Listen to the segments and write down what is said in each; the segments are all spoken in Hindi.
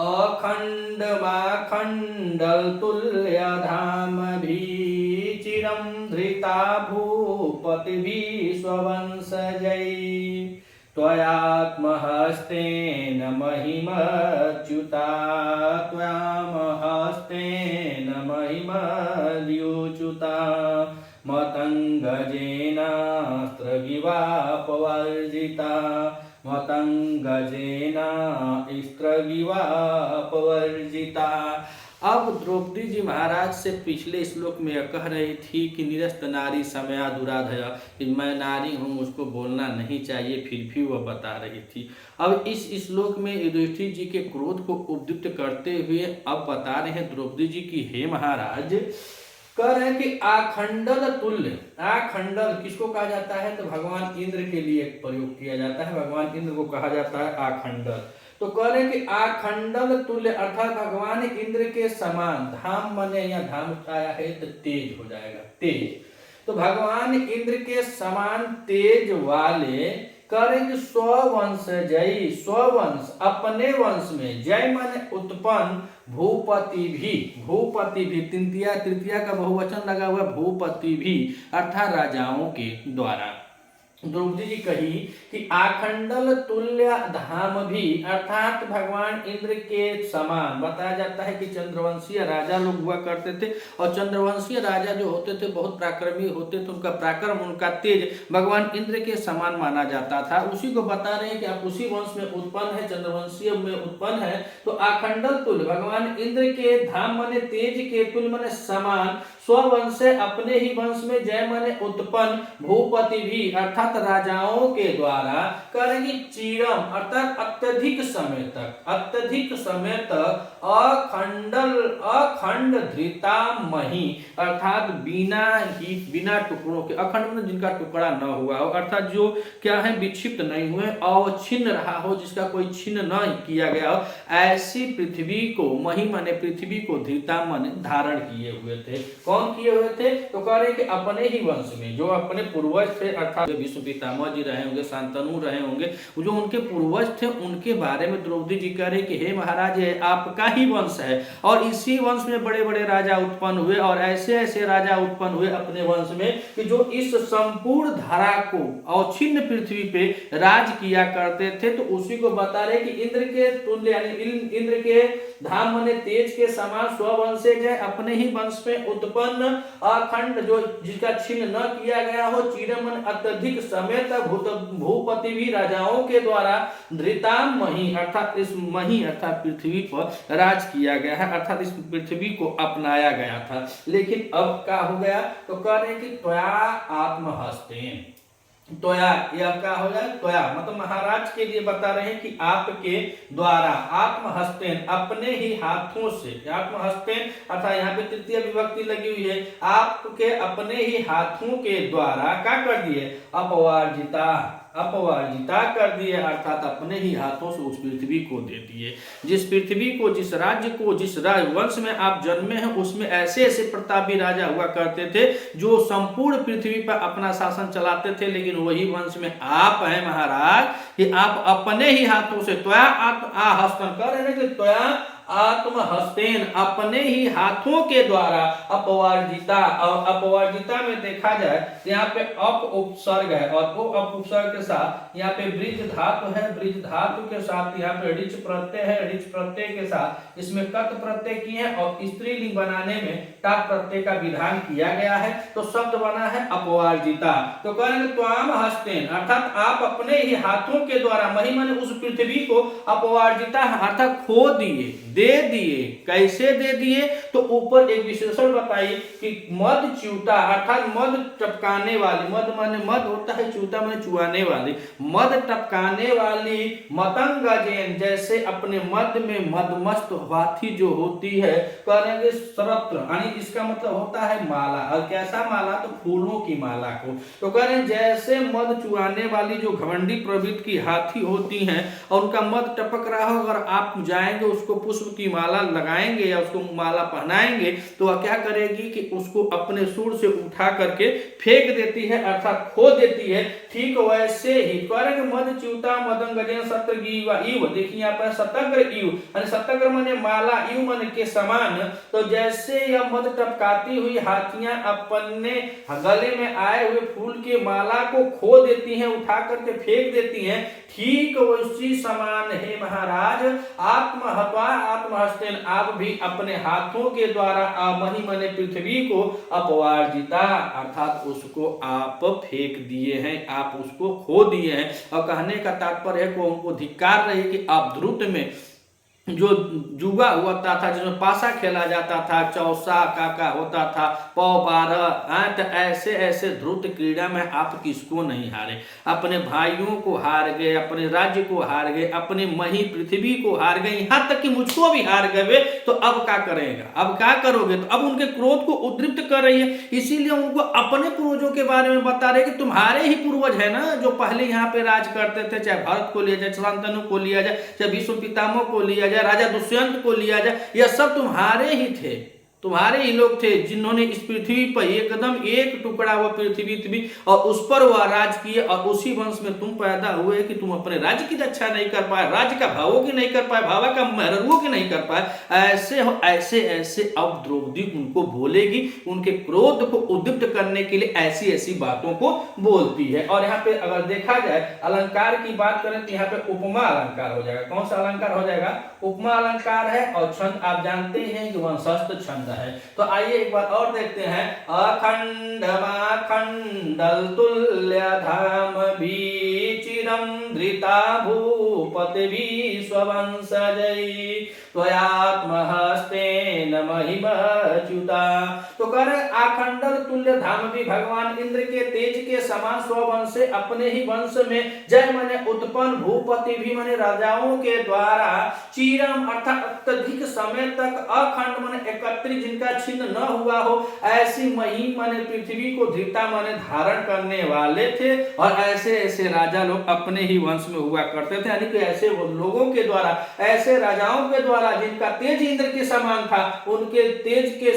अखण्डमाखण्डलतुल्यधामभिः चिरं धृता भूपतिभिः स्ववंशजैः त्वयात्महस्तेन महिमच्युता त्वयामहस्तेन महिमद्युच्युता मतङ्गजेनास्त्रगिवापवर्जिता मतङ्गजेनास्त्रगिवापवर्जिता। अब द्रौपदी जी महाराज से पिछले श्लोक में यह कह रही थी कि निरस्त नारी समया दुराधया, कि मैं नारी हूँ, मुझको बोलना नहीं चाहिए, फिर भी वह बता रही थी। अब इस श्लोक में युधिष्ठिर जी के क्रोध को उद्दीप्त करते हुए अब बता रहे हैं द्रौपदी जी की हे महाराज, कह रहे हैं कि आखंडल तुल्य। आखंडल किसको कहा जाता है? तो भगवान इंद्र के लिए प्रयोग किया जाता है, भगवान इंद्र को कहा जाता है आखंडल। तो कह रहे हैं कि आखंडल तुल्य अर्थात भगवान इंद्र के समान, धाम मने या धाम आया है तो तेज हो जाएगा, तेज। तो भगवान इंद्र के समान तेज वाले करेंगे स्ववंश जय, स्ववंश अपने वंश में, जय माने उत्पन्न, भूपति भी, भूपति भी तृतीया का बहुवचन लगा हुआ भूपति भी अर्थात राजाओं के द्वारा। द्रौपदी जी कही कि आखंडल तुल्य धाम भी अर्थात भगवान इंद्र के समान। बताया जाता है कि चंद्रवंशीय राजा लोग हुआ करते थे और चंद्रवंशीय राजा जो होते थे बहुत पराक्रमी होते थे, उनका पराक्रम, उनका तेज भगवान इंद्र के समान माना जाता था। उसी को बता रहे हैं कि आप उसी वंश में उत्पन्न है, चंद्रवंशीय में उत्पन्न है। तो आखंडल तुल्य भगवान इंद्र के धाम माने तेज के, तुल्य माने समान, स्ववंश से अपने ही वंश में, जय माने उत्पन्न, भूपति भी अर्थात राजाओं के द्वारा करेंगे, चिरम अर्थात अत्यधिक समय तक, अत्यधिक समय तक, अखंड धृता मही अर्थात बिना टुकड़ों के, अखंड जिनका टुकड़ा न हुआ हो अर्थात जो क्या है विक्षिप्त नहीं हुए, अवच्छिन्न रहा हो, जिसका कोई छिन्न न किया गया हो, ऐसी पृथ्वी को, मही माने पृथ्वी को, धृता माने धारण किए हुए थे। कौन किए हुए थे? तो कह रहे कि अपने ही वंश में, जो अपने पूर्वज थे अर्थात विश्व पितामह जी रहे होंगे, शांतनु रहे होंगे, जो उनके पूर्वज थे उनके बारे में द्रौपदी जी कह रहे कि हे महाराज ये आपका ही वंश है और इसी वंश में बड़े बड़े राजा उत्पन्न हुए और ऐसे ऐसे राजा उत्पन्न हुए अपने वंश में कि जो इस संपूर्ण धरा को अवच्छिन्न पृथ्वी पे राज किया करते थे। तो उसी को बता रहे कि इंद्र के तुल्य यानी इंद्र के धाम माने तेज के समान, स्ववंशज है, अपने ही वंश में उत्पन्न, अखंड जो जिसका छिन्न न किया गया हो, चिरमन अत्यधिक समय तक, भूपति भी राजाओं के द्वारा, धृताम मही अर्थात इस मही अर्थात पृथ्वी पर राज किया गया है, अर्थात इस पृथ्वी को अपनाया गया था। लेकिन अब क्या हो गया? तो कह रहे कि त्वया आत्महस्तेन, त्वया यह क्या हो जाए? त्वया मतलब महाराज के लिए बता रहे हैं कि आपके द्वारा, आत्महस्तेन अपने ही हाथों से, आत्महस्तेन अर्थात यहाँ पे तृतीय विभक्ति लगी हुई है, आपके अपने ही हाथों के द्वारा क्या कर दिए? अपवार्जिता, अपवार्जिता कर दिए अर्थात अपने ही हाथों से उस पृथ्वी को दे दिए। जिस पृथ्वी को, जिस राज्य को, जिस वंश में आप जन्मे हैं उसमें ऐसे ऐसे प्रतापी राजा हुआ करते थे जो संपूर्ण पृथ्वी पर अपना शासन चलाते थे, लेकिन वही वंश में आप हैं महाराज कि आप अपने ही हाथों से, त्वया हस्तन कर रहे हैं कि त्वया आत्महस्तेन अपने ही हाथों के द्वारा, अपवार्जिता, और अपवार्जिता में देखा जाए यहाँ पे अप उपसर्ग है और वो अप उपसर्ग के साथ यहाँ पे ब्रिज धातु है, ब्रिज धातु के साथ यहाँ पे ऋच प्रत्यय है, ऋच प्रत्यय के साथ इसमें कत प्रत्यय किए हैं और स्त्रीलिंग बनाने में टाक प्रत्यय का विधान किया गया है, तो शब्द बना है अपवार्जिता। तो कहेंगे त्वाम हस्तेन अर्थात आप अपने ही हाथों के द्वारा, मही माने उस पृथ्वी को, अपवार्जिता अर्थात खो दिए, दे दिए। कैसे दे दिए? तो ऊपर एक विशेषण बताइए कि मद च्यूता अर्थात मद टपकाने वाली, मद माने मद होता है, च्यूता माने चुआने वाली, मद टपकाने वाली, मतंगजेन जैसे अपने मद में मदमस्त हाथी जो होती है, करेंगे सरत्र यानी इसका मतलब होता है माला, और कैसा माला? तो फूलों की माला को। तो करें जैसे मद चुआने वाली जो घमंडी प्रवृत्ति की हाथी होती हैं और उनका मद टपक रहा हो, अगर आप जाएंगे उसको पुष्प पुष्प की माला लगाएंगे या उसको माला पहनाएंगे तो वह क्या करेगी कि उसको अपने सूंड से उठा करके फेंक देती है, अर्थात खो देती है। ठीक वैसे ही मद च्युता मदंगजेन सतग्रीवा इव, देखिए यहाँ पर सतग्र इव, यानी सतग्र माने माला, इव माने के समान। तो जैसे यह मद टपकाती हुई हाथियां अपने गले में आए हुए फूल के माला को खो देती हैं, उठा करके फेंक देती हैं, ठीक उसी समान है महाराज आत्महत्वा आत्महस्तेन, आप भी अपने हाथों के द्वारा मही मने पृथ्वी को अपवार्जिता, अर्थात उसको आप फेंक दिए हैं, आप उसको खो दिए हैं। और कहने का तात्पर्य है को उनको धिक्कार रही कि आप द्रुत में जो जुआ होता था, जिसमें पासा खेला जाता था, चौसा काका होता था, पौ 12, तो ऐसे ऐसे ध्रुत क्रीड़ा में आप किसको नहीं हारे, अपने भाइयों को हार गए, अपने राज्य को हार गए, अपने मही पृथ्वी को हार गए, यहाँ तक कि मुझको भी हार गए, तो अब क्या करेगा, अब क्या करोगे। तो अब उनके क्रोध को उद्दीप्त कर रही है, इसीलिए उनको अपने पूर्वजों के बारे में बता रहे कि तुम्हारे ही पूर्वज है ना जो पहले यहाँ पे राज करते थे, चाहे भरत को लिया जाए, शांतनु को लिया जाए, चाहे भीष्म पितामह को लिया जाए, राजा दुष्यंत को लिया जाए, यह सब तुम्हारे ही थे, तुम्हारे ही लोग थे जिन्होंने इस पृथ्वी पर एकदम एक टुकड़ा वह पृथ्वी थी और उस पर वह राज किए, और उसी वंश में तुम पैदा हुए कि तुम अपने राज्य की रक्षा नहीं कर पाए, राज्य का भावों की नहीं कर पाए, भावा का महरुओं की नहीं कर पाए। ऐसे हो ऐसे ऐसे अब द्रौपदी उनको बोलेगी, उनके क्रोध को उद्दीप्त करने के लिए ऐसी ऐसी बातों को बोलती है। और यहाँ पे अगर देखा जाए अलंकार की बात करें तो यहाँ पे उपमा अलंकार हो जाएगा। कौन सा अलंकार हो जाएगा, उपमा अलंकार है। और छंद आप जानते हैं कि वंशस्थ छंद है। तो आइए एक बार और देखते हैं, अखंड माखंडल तुल्य धाम भी चिरम धृता भूपति विश्ववंशजै त्वयात्महस्तेन महिमच्युता। तो कह रहे आखंडल तुल्य धाम भी, भगवान इंद्र के तेज के समान स्ववंश से अपने ही वंश में जय मने उत्पन्न, भूपति भी मने राजाओं के द्वारा, चिरम अर्थात अत्यधिक समय तक, अखंड मने एकत्रित जिनका छिन्न न हुआ हो, ऐसी मही माने पृथ्वी को धृता माने धारण करने वाले थे। और ऐसे ऐसे राजा लोग अपने ही वंश में हुआ करते थे, यानी कि ऐसे लोगों के द्वारा, ऐसे राजाओं के द्वारा जिनका तेज इंद्र के समान था, उनके तेज के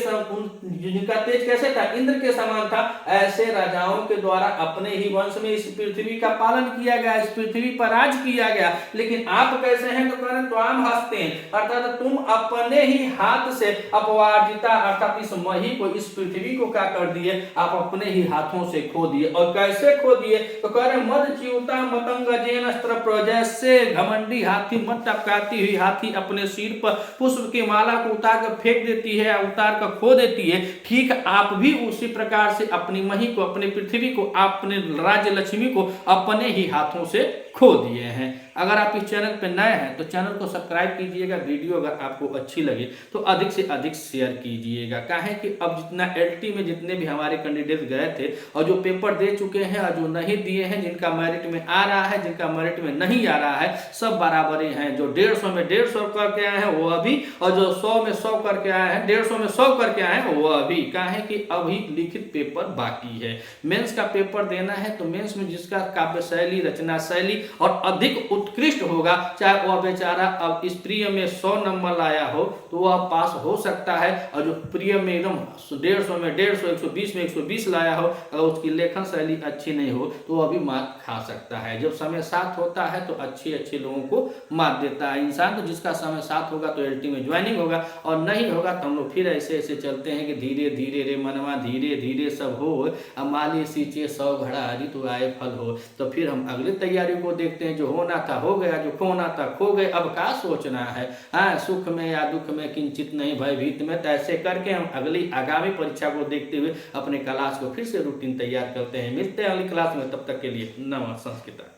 जिनका तेज कैसे था, इंद्र के समान था, ऐसे राजाओं के द्वारा अपने ही वंश में इस पृथ्वी का पालन किया गया, इस पृथ्वी पर राज किया गया। लेकिन आप कैसे हैं, तो कह रहे त्वाम हस्तेन, अर्थात तुम अपने ही हाथ से अपवार्जिता, अर्थात इस मही को, इस पृथ्वी को क्या कर दिए, आप अपने ही हाथों से खो दिए। और कैसे खो दिए, तो कह रहे मद च्युता मतंगजेन अस्त्र, जैसे घमंडी हाथी, मत टपकाती हुई हाथी अपने सिर पर पुष्प की माला को उतार कर फेंक देती है, उतार कर खो देती है, ठीक आप भी उसी प्रकार से अपनी मही को, अपनी पृथ्वी को, अपने राज्य लक्ष्मी को अपने ही हाथों से खो दिए हैं। अगर आप इस चैनल पर नए हैं तो चैनल को सब्सक्राइब कीजिएगा, वीडियो अगर आपको अच्छी लगे तो अधिक से अधिक शेयर कीजिएगा। काहे कि अब जितना एलटी में जितने भी हमारे कैंडिडेट गए थे और जो पेपर दे चुके हैं और जो नहीं दिए हैं, जिनका मेरिट में आ रहा है, जिनका मेरिट में नहीं आ रहा है, सब बराबर हैं। जो 150 में 150 करके आए हैं वो अभी, और जो 100 में 100 करके आए हैं, 150 में 100 करके आए हैं वो अभी। काहे कि अभी लिखित पेपर बाकी है, मेंस का पेपर देना है। तो मेंस में जिसका काव्य शैली, रचना शैली और अधिक उत्कृष्ट होगा, चाहे वह बेचारा अब इस प्रिय में 100 नंबर लाया हो तो वह पास हो सकता है, और जो प्रिय में एकदम 150 में 150, 120 में 120 लाया हो, अगर उसकी लेखन शैली अच्छी नहीं हो तो वह भी मार्क खा सकता है। जब समय साथ होता है तो अच्छे अच्छे लोगों को मार्क देता है इंसान। तो जिसका समय साथ होगा तो एलटी में ज्वाइनिंग होगा, और नहीं होगा तो हम लोग फिर ऐसे ऐसे चलते हैं कि धीरे धीरे रे मनवा, धीरे धीरे सब हो, अब माली सींचे 100 घड़ा ऋतु आए फल हो। तो फिर हम अगले तैयारी को देखते हैं, जो होना था हो गया, जो खोना था खो गए, अब क्या सोचना है। हाँ, सुख में या दुख में किंचित नहीं भयभीत में। तो ऐसे करके हम अगली आगामी परीक्षा को देखते हुए अपने क्लास को फिर से रूटीन तैयार करते हैं। मिलते हैं अगली क्लास में, तब तक के लिए नमः संस्कृत।